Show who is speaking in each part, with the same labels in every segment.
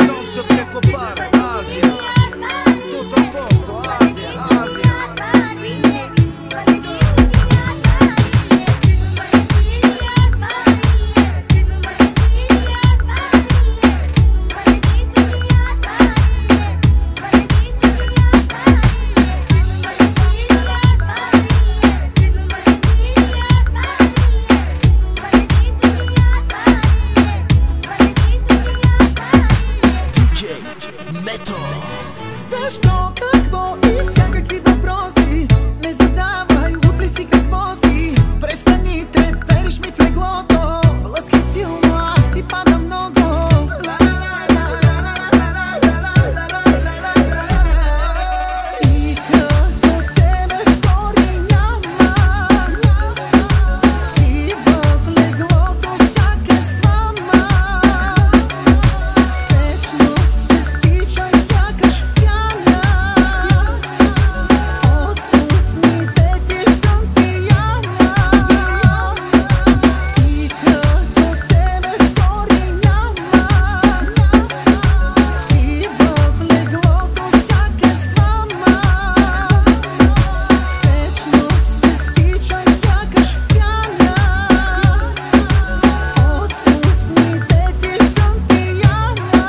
Speaker 1: Non ti preoccupare, Asia, tutto a posto, Asia, Asia.
Speaker 2: Защо, какво и всякакви въпроси не задавай, утре си какво си. Престани, трепериш ми в леглото, блъскай силно, аз си пада много. И като тебе втори няма, и в леглото сякаш с двама. Втечно се стичам сякаш в пяна, от устните ти съм пияна. И като тебе втори няма, и в леглото сякаш с двама. Втечно се стичам сякаш в пяна, от устните ти съм пияна.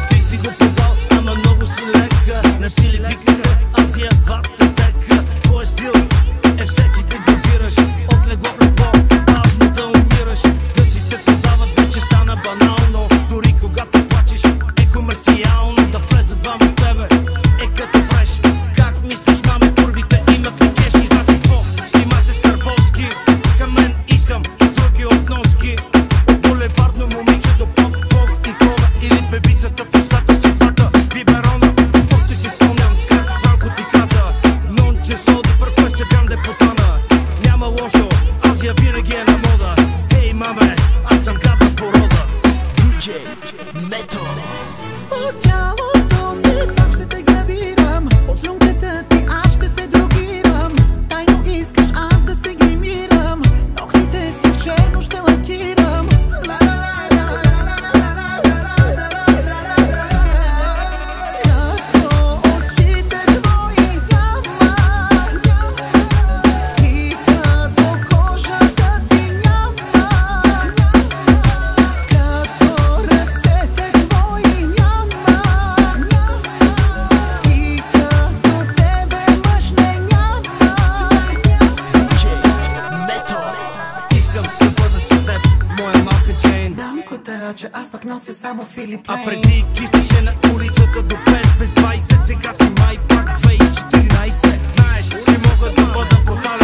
Speaker 3: Бих ти го подал, ама много си лека. На сили викаха, Азия, вата тека. Твой стил е всеки да гравираш. От легло в легло, бавно да умираш. Да си те подават вече стана банално. Дори когато плачеш е комерциално. Да влезат двама в тебе е като фреш. Как мислиш, маме, курвите имат ли кеш? И значи какво? Снимай се с Карбовски. Към мен искам и други относки. От булевардно момиче до поп, фолк и кола. Или певицата в устата си двата биберона. Още си спомням как Франко ти каза: нонче соди, първо се грам депутана. Няма лошо, Азия винаги е на мода. Хей, маме, аз съм гадна порода. Диджей Мето.
Speaker 2: По тялото си пак ще те гравирам, от слюнката ти аз ще се дрогирам. Тайно искаш аз да се гримирам, ногтите си в черно ще лакирам. Като очите твои няма, и като кожата ти няма, като ръцете твои няма, и като тебе мъж не няма.
Speaker 3: Мето. Искам да бъда с теб, моя малка Джейн.
Speaker 2: Знам котера, че аз пък нося само Филип
Speaker 3: А
Speaker 2: Лейн.
Speaker 3: преди кистеше на улицата до 5 без 20. Сега си май пак 2 и 14. Знаеш, че мога да бъда брутален.